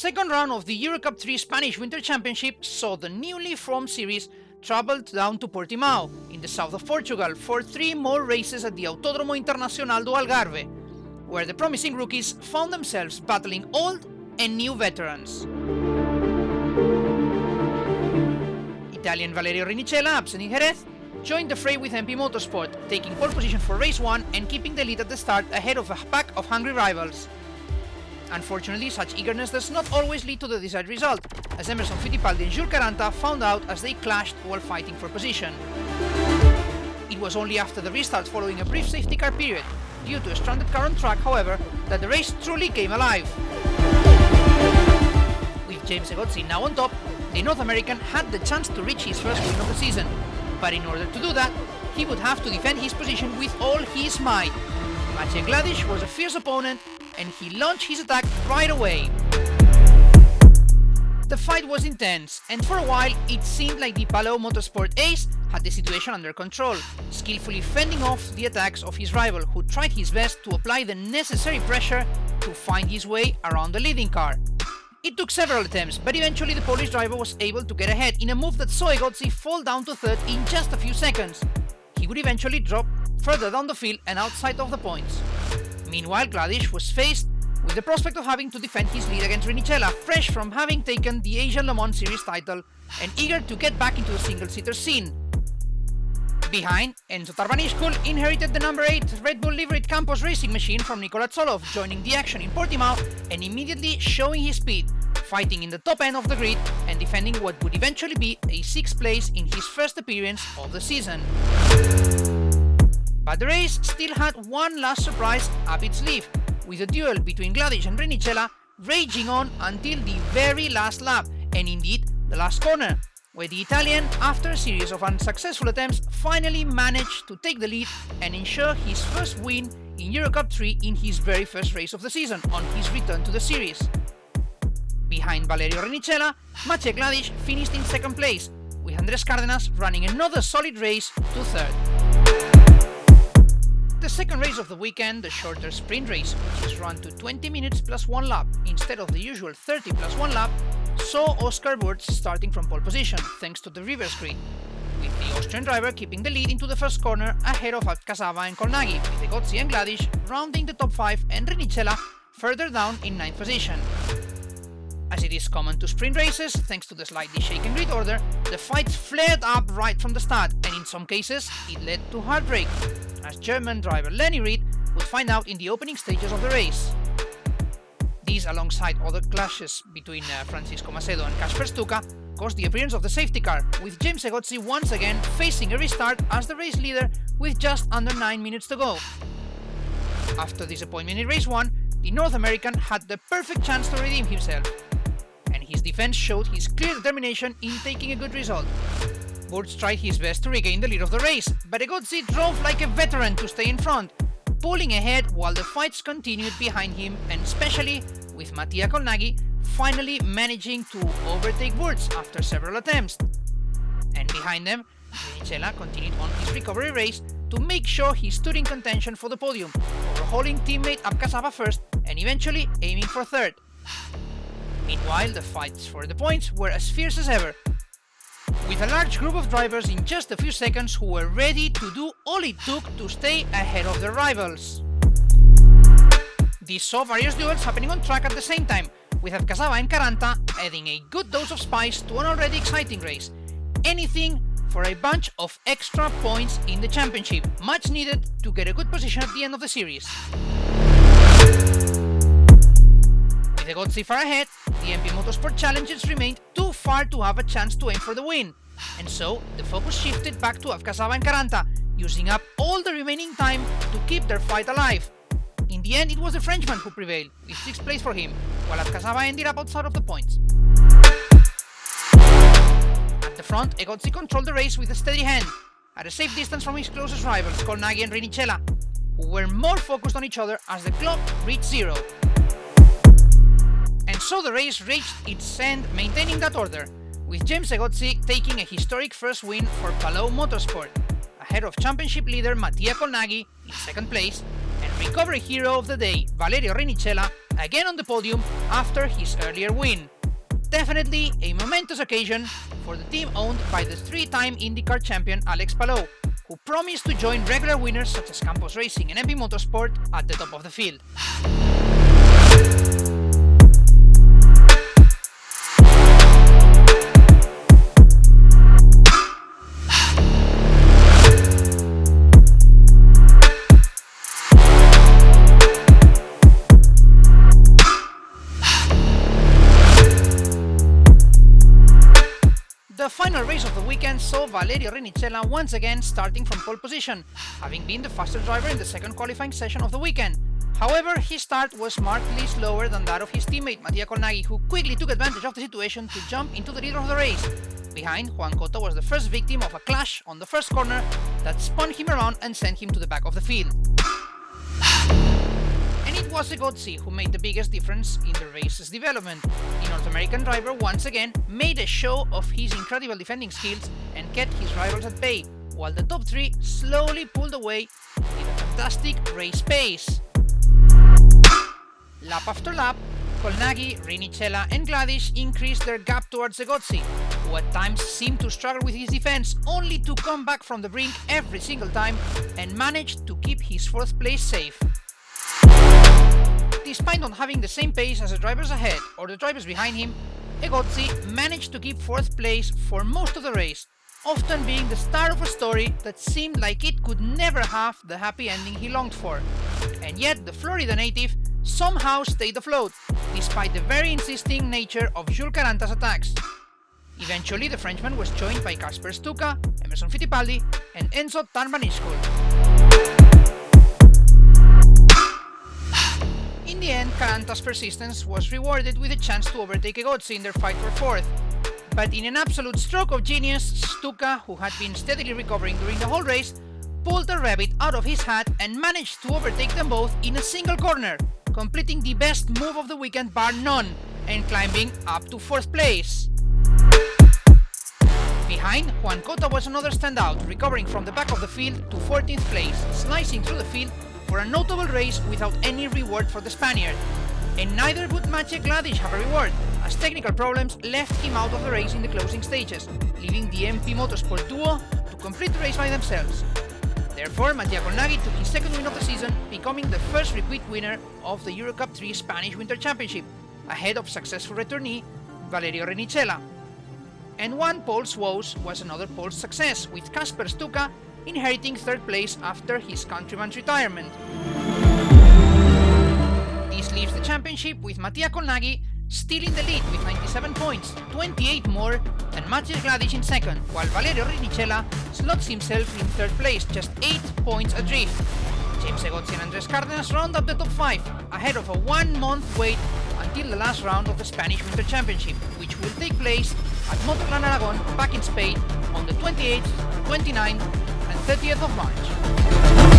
Second round of the Eurocup 3 Spanish Winter Championship saw the newly formed series travel down to Portimão, in the south of Portugal, for 3 more races at the Autódromo Internacional do Algarve, where the promising rookies found themselves battling old and new veterans. Italian Valerio Rinicella, absent in Jerez, joined the fray with MP Motorsport, taking pole position for race 1 and keeping the lead at the start ahead of a pack of hungry rivals. Unfortunately, such eagerness does not always lead to the desired result, as Emerson Fittipaldi and Jules Caranta found out as they clashed while fighting for position. It was only after the restart following a brief safety car period, due to a stranded car on track, however, that the race truly came alive. With James Egozi now on top, the North American had the chance to reach his first win of the season, but in order to do that, he would have to defend his position with all his might. Mattia Colnaghi was a fierce opponent, and he launched his attack right away. The fight was intense, and for a while it seemed like the Palou Motorsport ace had the situation under control, skillfully fending off the attacks of his rival, who tried his best to apply the necessary pressure to find his way around the leading car. It took several attempts, but eventually the Polish driver was able to get ahead in a move that saw Egozi fall down to third in just a few seconds. He would eventually drop further down the field and outside of the points. Meanwhile, Colnaghi was faced with the prospect of having to defend his lead against Rinicella, fresh from having taken the Asian Le Mans Series title and eager to get back into the single-seater scene. Behind, Enzo Tarbanishkul inherited the number 8 Red Bull liveried Campos racing machine from Nikola Tsolov, joining the action in Portimão and immediately showing his speed, fighting in the top end of the grid and defending what would eventually be a 6th place in his first appearance of the season. But the race still had one last surprise up its sleeve, with a duel between Colnaghi and Rinicella raging on until the very last lap, and indeed the last corner, where the Italian, after a series of unsuccessful attempts, finally managed to take the lead and ensure his first win in Eurocup 3 in his very first race of the season on his return to the series. Behind Valerio Rinicella, Mattia Colnaghi finished in 2nd place, with Andrés Cárdenas running another solid race to 3rd. The second race of the weekend, the shorter sprint race, which is run to 20 minutes plus 1 lap instead of the usual 30 plus 1 lap, saw Oscar Wurz starting from pole position thanks to the reverse grid, with the Austrian driver keeping the lead into the first corner ahead of Alcazaba and Colnaghi, with Egozi and Colnaghi rounding the top 5 and Rinicella further down in 9th position. As it is common to sprint races, thanks to the slightly shaken grid order, the fights flared up right from the start, and in some cases it led to heartbreak, as German driver Lenny Ried would find out in the opening stages of the race. These, alongside other clashes between Francisco Macedo and Kasper Stuka, caused the appearance of the safety car, with James Egozi once again facing a restart as the race leader with just under 9 minutes to go. After disappointment in race 1, the North American had the perfect chance to redeem himself, and his defense showed his clear determination in taking a good result. Wurz tried his best to regain the lead of the race, but Egozi drove like a veteran to stay in front, pulling ahead while the fights continued behind him, and especially with Mattia Colnaghi finally managing to overtake Wurz after several attempts. And behind them, Rinicella continued on his recovery race to make sure he stood in contention for the podium, overhauling teammate Alcazaba first and eventually aiming for 3rd. Meanwhile, the fights for the points were as fierce as ever, with a large group of drivers in just a few seconds who were ready to do all it took to stay ahead of their rivals. This saw various duels happening on track at the same time, with Alcazaba and Caranta adding a good dose of spice to an already exciting race. Anything for a bunch of extra points in the championship, much needed to get a good position at the end of the series. With Egozi far ahead, the MP Motorsport challenges remained too far to have a chance to aim for the win, and so the focus shifted back to Alcazaba and Caranta, using up all the remaining time to keep their fight alive. In the end, it was the Frenchman who prevailed, with 6th place for him, while Alcazaba ended up outside of the points. At the front, Egozi controlled the race with a steady hand, at a safe distance from his closest rivals, Colnaghi and Rinicella, who were more focused on each other as the clock reached 0. And so the race reached its end, maintaining that order, with James Egozi taking a historic first win for Palou Motorsport, ahead of championship leader Mattia Colnaghi in 2nd place, and recovery hero of the day Valerio Rinicella again on the podium after his earlier win. Definitely a momentous occasion for the team owned by the three-time IndyCar champion Alex Palou, who promised to join regular winners such as Campos Racing and MP Motorsport at the top of the field. The final race of the weekend saw Valerio Rinicella once again starting from pole position, having been the fastest driver in the second qualifying session of the weekend. However, his start was markedly slower than that of his teammate Mattia Colnaghi, who quickly took advantage of the situation to jump into the leader of the race. Behind, Juan Cota was the first victim of a clash on the first corner that spun him around and sent him to the back of the field. And it was Egozi who made the biggest difference in the race's development. The North American driver once again made a show of his incredible defending skills and kept his rivals at bay, while the top three slowly pulled away with a fantastic race pace. Lap after lap, Colnaghi, Rinicella and Gladys increased their gap towards Egozi, who at times seemed to struggle with his defense, only to come back from the brink every single time and managed to keep his fourth place safe. Despite not having the same pace as the drivers ahead or the drivers behind him, Egozi managed to keep fourth place for most of the race, often being the star of a story that seemed like it could never have the happy ending he longed for. And yet the Florida native somehow stayed afloat, despite the very insisting nature of Jules Caranta's attacks. Eventually the Frenchman was joined by Kasper Stuka, Emerson Fittipaldi and Enzo Tarmaniscul. In the end, Caranta's persistence was rewarded with a chance to overtake Egozi in their fight for fourth. But in an absolute stroke of genius, Stuka, who had been steadily recovering during the whole race, pulled a rabbit out of his hat and managed to overtake them both in a single corner, completing the best move of the weekend bar none, and climbing up to fourth place. Behind, Juan Cota was another standout, recovering from the back of the field to 14th place, slicing through the field for a notable race without any reward for the Spaniard. And neither would Maciej Gladys have a reward, as technical problems left him out of the race in the closing stages, leaving the MP Motorsport duo to complete the race by themselves. Therefore, Mattia Colnaghi took his second win of the season, becoming the first repeat winner of the Eurocup 3 Spanish Winter Championship, ahead of successful returnee Valerio Rinicella. And one pole's woes was another pole's success, with Kasper Stuka inheriting third place after his countryman's retirement. This leaves the championship with Mattia Colnaghi still in the lead with 97 points, 28 more than Maciej Gladys in second, while Valerio Rinicella slots himself in third place, just 8 points adrift. James Egozi and Andres Cárdenas round up the top 5, ahead of a 1-month wait until the last round of the Spanish Winter Championship, which will take place at Motorland Aragon back in Spain on the 28th, 29th and 30th of March.